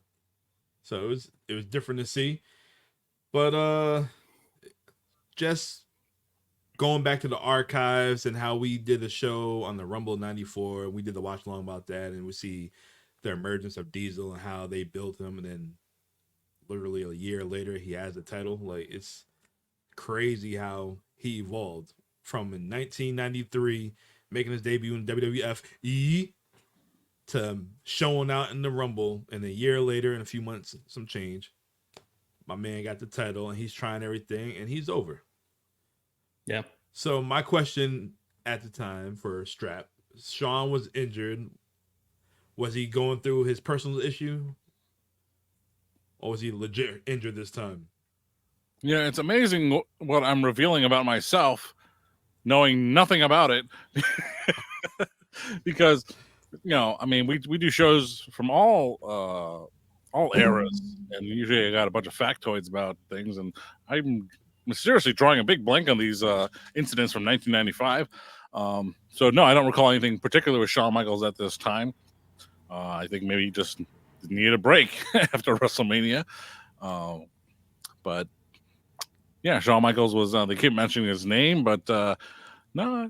So it was different to see. But just going back to the archives and how we did the show on the Rumble '94, we did the watch along about that, and we see the emergence of Diesel and how they built him, and then literally a year later he has the title. Like, it's crazy how he evolved from in 1993 making his debut in WWF to showing out in the Rumble, and a year later, in a few months, some change, my man got the title, and he's trying everything, and he's over. Yeah. So my question at the time for Strap, Shawn was injured. Was he going through his personal issue? Or was he legit injured this time? Yeah, it's amazing what I'm revealing about myself, knowing nothing about it. Because, you know, I mean, we do shows from all eras, and usually I got a bunch of factoids about things, and I'm seriously drawing a big blank on these incidents from 1995. So no, I don't recall anything particular with Shawn Michaels at this time. I think maybe he just needed a break after WrestleMania. But yeah, Shawn Michaels was, they keep mentioning his name, but no,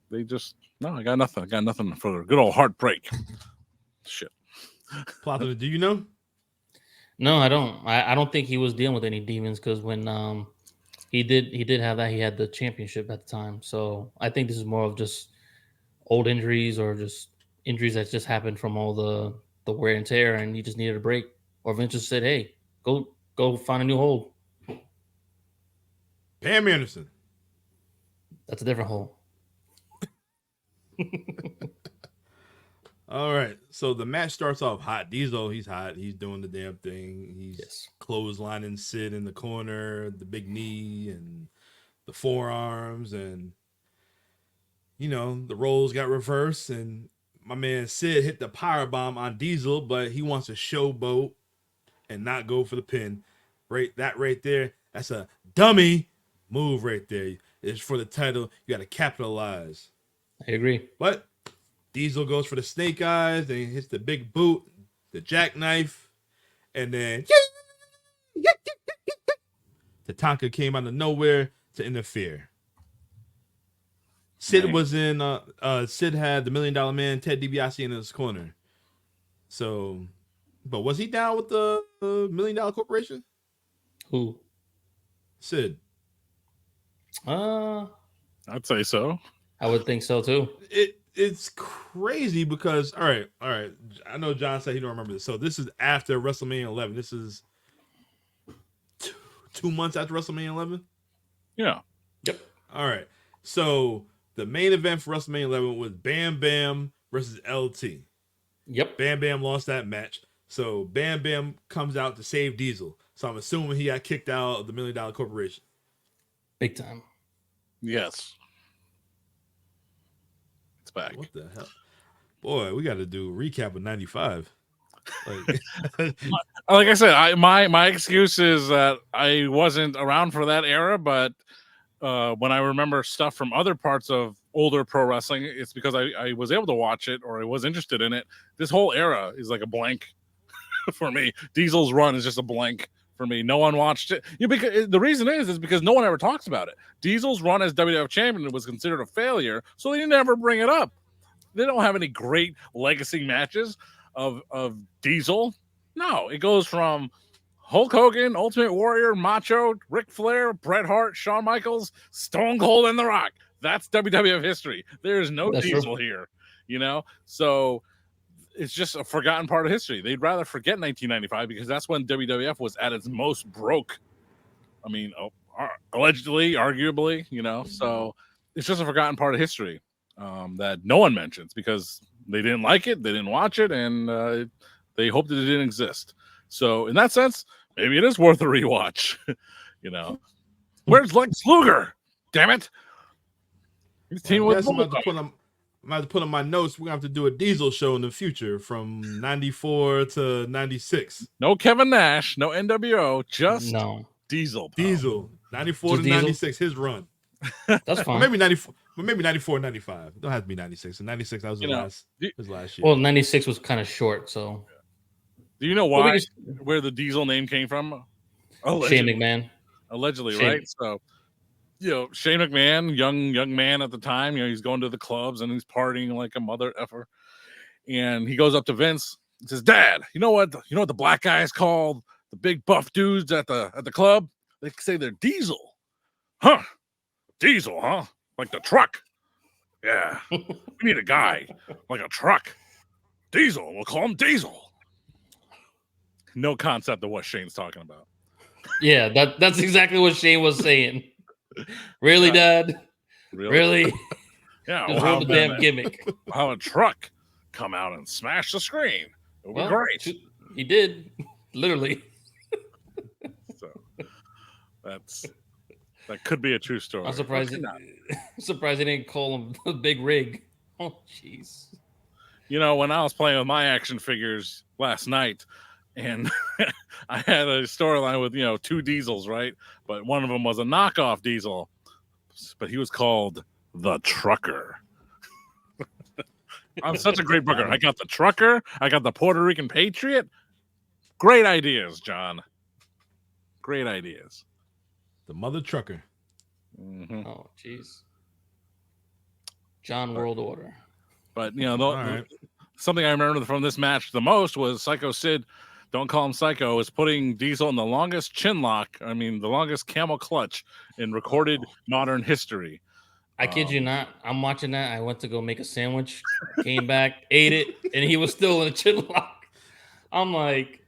they just, no, I got nothing. I got nothing for a good old heartbreak. Shit. Platinum, do you know? No, I don't. I don't think he was dealing with any demons, because when he did have that, he had the championship at the time. So I think this is more of just old injuries, or just injuries that just happened from all the wear and tear, and he just needed a break. Or Vince just said, "Hey, go find a new hold." Pam Anderson. That's a different hole. All right. So the match starts off hot. Diesel, he's hot. He's doing the damn thing. He's clotheslining Sid in the corner, the big knee and the forearms. And, you know, the roles got reversed. And my man Sid hit the powerbomb on Diesel, but he wants to showboat and not go for the pin. Right there, that's a dummy move right there. It's for the title. You got to capitalize. I agree. But Diesel goes for the snake eyes, then he hits the big boot, the jackknife, and then Tatanka came out of nowhere to interfere. Sid was in, Sid had the $1 Million Man, Ted DiBiase in his corner. So, but was he down with the $1 Million Corporation? Who? Sid. I'd say so. I would think so too. It's crazy because all right. I know John said he don't remember this. So this is after WrestleMania 11. This is 2 months after WrestleMania 11. Yeah. Yep. All right. So the main event for WrestleMania 11 was Bam Bam versus LT. Yep. Bam Bam lost that match. So Bam Bam comes out to save Diesel. So I'm assuming he got kicked out of the $1 Million Corporation. Big time. Yes. It's back. What the hell? Boy, we got to do a recap of 95. Like I said, my excuse is that I wasn't around for that era, but when I remember stuff from other parts of older pro wrestling, it's because I was able to watch it, or I was interested in it. This whole era is like a blank for me. Diesel's run is just a blank for me. No one watched it. Because the reason is because no one ever talks about it. Diesel's run as WWF champion was considered a failure, so they never bring it up. They don't have any great legacy matches of Diesel. No, it goes from Hulk Hogan, Ultimate Warrior, Macho, Ric Flair, Bret Hart, Shawn Michaels, Stone Cold, and The Rock. That's WWF history. There is no Diesel here, you know? So it's just a forgotten part of history. They'd rather forget 1995 because that's when WWF was at its most broke. I mean, allegedly, arguably, so it's just a forgotten part of history that no one mentions because they didn't like it, they didn't watch it, and they hoped that it didn't exist. So in that sense, maybe it is worth a rewatch. Where's Lex Luger? Damn it! Well, I guess I'm about to put on my notes. We're gonna have to do a Diesel show in the future from 94 to 96. No Kevin Nash, no NWO, just Diesel. Pal. Diesel, 94 to 96, his run. That's fine. Or maybe 94, but maybe 94, 95. Don't have to be 96. And 96, that was his last year. Well, 96 was kind of short, so. Do you know why? Where the Diesel name came from? Shane McMahon. Allegedly, right? So, Shane McMahon, young man at the time, he's going to the clubs and he's partying like a mother effer. And he goes up to Vince and says, "Dad, you know what the black guys called the big buff dudes at the club? They say they're Diesel." "Huh? Diesel, huh? Like the truck? Yeah. We need a guy like a truck. Diesel. We'll call him Diesel." No concept of what Shane's talking about. Yeah, that's exactly what Shane was saying. Really, Dad? Really? Yeah. Just hold the damn gimmick. How a truck come out and smash the screen. It would be great. He did, literally. So that could be a true story. I'm surprised he didn't call him the big rig. Oh, jeez. When I was playing with my action figures last night, and I had a storyline with, two Diesels, right? But one of them was a knockoff Diesel, but he was called the Trucker. I'm such a great booker. I got the Trucker. I got the Puerto Rican Patriot. Great ideas, John. Great ideas. The Mother Trucker. Mm-hmm. Oh, jeez. John World Order. But, something I remember from this match the most was Psycho Sid, don't call him Psycho, is putting Diesel in the longest chin lock, the longest camel clutch in recorded modern history. I kid you not. I'm watching that. I went to go make a sandwich, came back, ate it, and he was still in a chin lock. I'm like,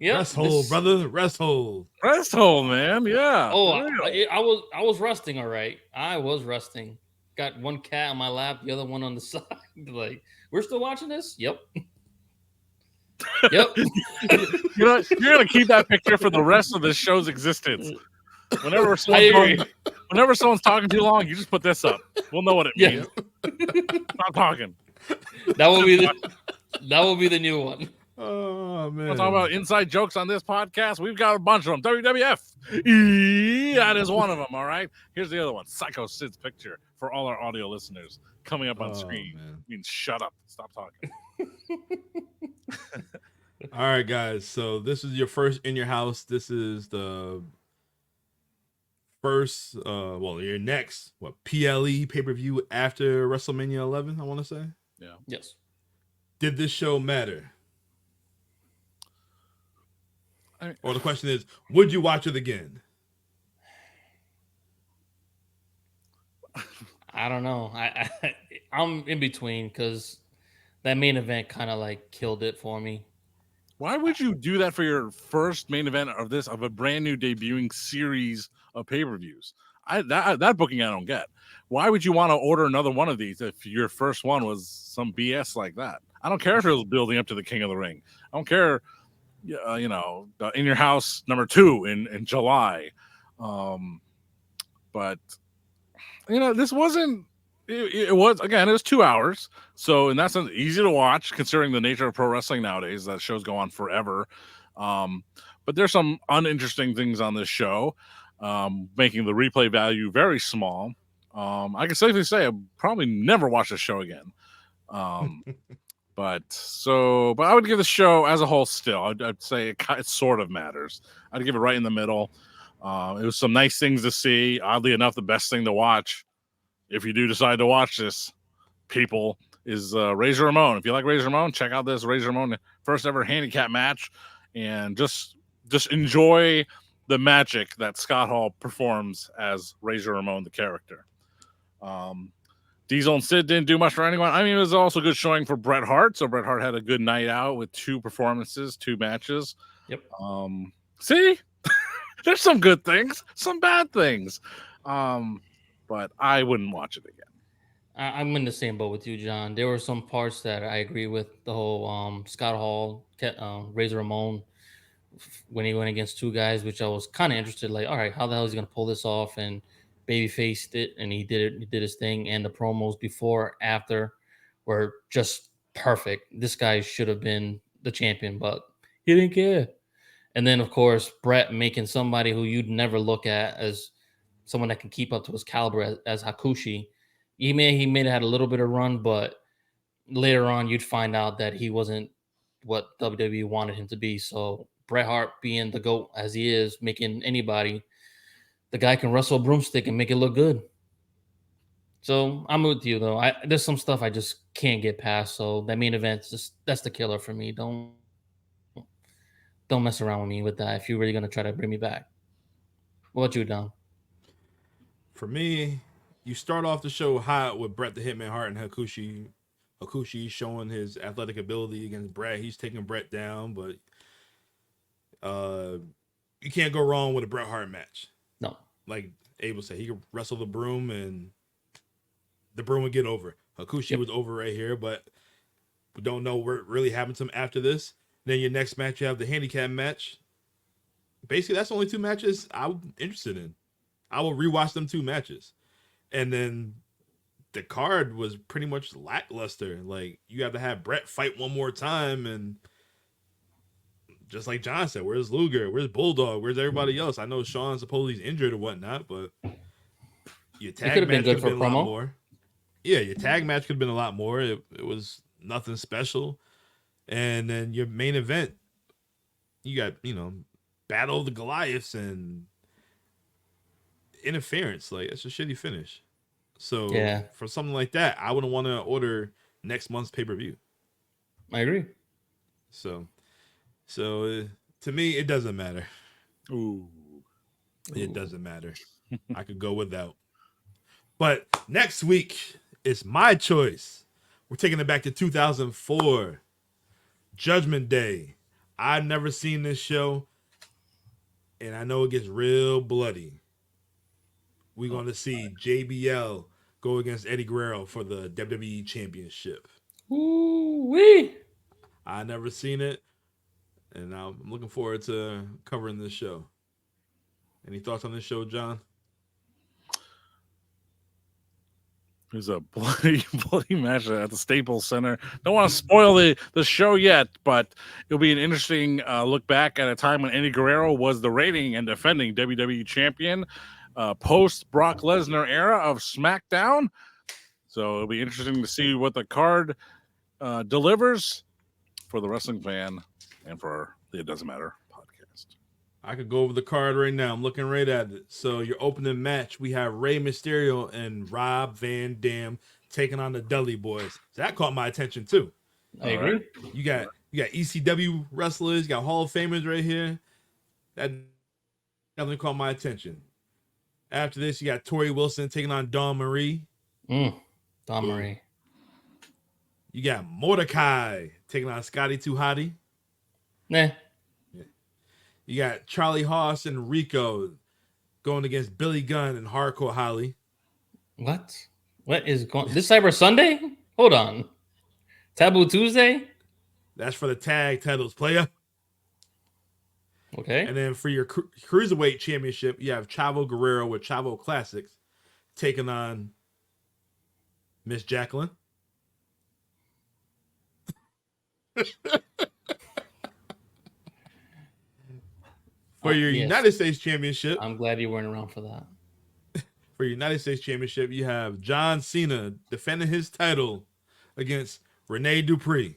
yeah. Rest hold, brother. Rest hold. Rest hold, man. Yeah. Oh, I was resting, all right. I was resting. Got one cat on my lap, the other one on the side. Like, we're still watching this? Yep. Yep. You're gonna keep that picture for the rest of the show's existence. Whenever someone's talking too long, you just put this up. We'll know what it means. Stop talking. That will be the new one. Oh man. We'll talk about inside jokes on this podcast. We've got a bunch of them. WWF. That is one of them. All right. Here's the other one. Psycho Sid's picture for all our audio listeners coming up on screen. Means shut up. Stop talking. All right, guys. So this is your first In Your House. This is the first, your next PLE pay-per-view after WrestleMania 11. I want to say. Yeah. Yes. Did this show matter? Or the question is, would you watch it again? I don't know. I'm in between because that main event kind of like killed it for me. Why would you do that for your first main event of a brand new debuting series of pay-per-views? That booking I don't get. Why would you want to order another one of these if your first one was some BS like that? I don't care if it was building up to the King of the Ring. I don't care. In Your House number 2 in July. But this wasn't, it was 2 hours. So in that sense, easy to watch considering the nature of pro wrestling nowadays, that shows go on forever. But there's some uninteresting things on this show, making the replay value very small. I can safely say I'll probably never watch this show again. But I would give the show as a whole still. I'd say it sort of matters. I'd give it right in the middle. It was some nice things to see. Oddly enough, the best thing to watch, if you do decide to watch this, people, is Razor Ramon. If you like Razor Ramon, check out this Razor Ramon first ever handicap match, and just enjoy the magic that Scott Hall performs as Razor Ramon, the character. Diesel and Sid didn't do much for anyone. It was also good showing for Bret Hart. So Bret Hart had a good night out with 2 performances, 2 matches. Yep. See? There's some good things, some bad things. But I wouldn't watch it again. I'm in the same boat with you, John. There were some parts that I agree with. The whole Scott Hall, Razor Ramon, when he went against two guys, which I was kind of interested. Like, all right, how the hell is he gonna pull this off? And baby faced it, and he did it. He did his thing. And the promos before, after, were just perfect. This guy should have been the champion, but he didn't care. And then, of course, Bret making somebody who you'd never look at as someone that can keep up to his caliber as Hakushi. He may have had a little bit of run, but later on you'd find out that he wasn't what WWE wanted him to be. So Bret Hart being the GOAT as he is, making anybody, the guy can wrestle a broomstick and make it look good. So I'm with you though. There's some stuff I just can't get past. So that main event, that's the killer for me. Don't mess around with me with that if you're really gonna try to bring me back. What about you, Dom? For me, you start off the show hot with Bret the Hitman Hart and Hakushi. Hakushi showing his athletic ability against Bret. He's taking Bret down, but you can't go wrong with a Bret Hart match. No. Like Abel said, he could wrestle the broom and the broom would get over. Hakushi was over right here, but we don't know what really happened to him after this. Then your next match, you have the handicap match. Basically, that's the only two matches I'm interested in. I will rewatch them two matches. And then the card was pretty much lackluster. Like, you have to have Bret fight one more time. And just like John said, where's Luger? Where's Bulldog? Where's everybody else? I know Sean supposedly he's injured or whatnot, but your tag match could have been a lot more. Yeah, your tag match could have been a lot more. It was nothing special. And then your main event, you got, Battle of the Goliaths and interference. Like, it's a shitty finish. So for something like that, I wouldn't want to order next month's pay-per-view. I agree. So to me, it doesn't matter. Ooh. It doesn't matter. I could go without. But next week, it's my choice. We're taking it back to 2004. Judgment Day. I've never seen this show, and I know it gets real bloody. We're going to see JBL go against Eddie Guerrero for the WWE Championship. Ooh-wee. I've never seen it, and I'm looking forward to covering this show. Any thoughts on this show, John? There's a bloody match at the Staples Center. Don't want to spoil the show yet, but it'll be an interesting look back at a time when Eddie Guerrero was the reigning and defending WWE champion post Brock Lesnar era of SmackDown. So it'll be interesting to see what the card delivers for the wrestling fan and for the It Doesn't Matter podcast. I could go over the card right now. I'm looking right at it. So your opening match, we have Rey Mysterio and Rob Van Dam taking on the Dudley Boys. So that caught my attention too. I agree. You got ECW wrestlers, you got Hall of Famers right here. That definitely caught my attention. After this, you got Tori Wilson taking on Dawn Marie. Dawn Marie. You got Mordecai taking on Scotty 2 Hotty. Nah. You got Charlie Haas and Rico going against Billy Gunn and Hardcore Holly. What? What is going? This Cyber Sunday? Hold on. Taboo Tuesday? That's for the tag titles, player. Okay. And then for your Cruiserweight Championship, you have Chavo Guerrero with Chavo Classics taking on Miss Jacqueline. For your United States Championship. I'm glad you weren't around for that. For your United States Championship, you have John Cena defending his title against Rene Dupree.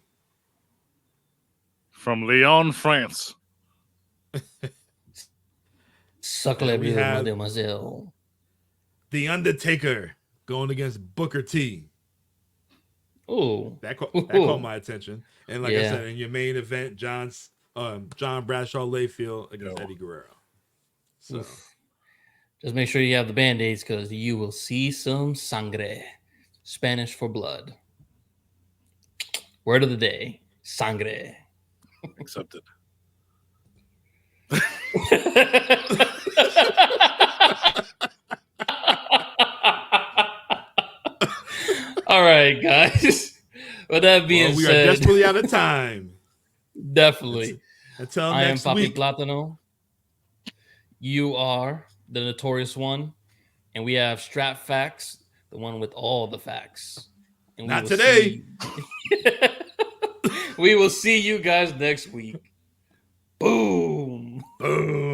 From Lyon, France. Suckle we have mademoiselle. The Undertaker going against Booker T. Oh, that caught my attention. And like I said, in your main event, John Bradshaw Layfield against Eddie Guerrero. So just make sure you have the band-aids because you will see some sangre. Spanish for blood. Word of the day. Sangre. Accepted. All right, guys. With that being we said, are desperately out of time. Definitely. Until I am next Papi week. Platano. You are the notorious one. And we have Strap Facts, the one with all the facts. And Not today. We will see you guys next week. Boom. Boom.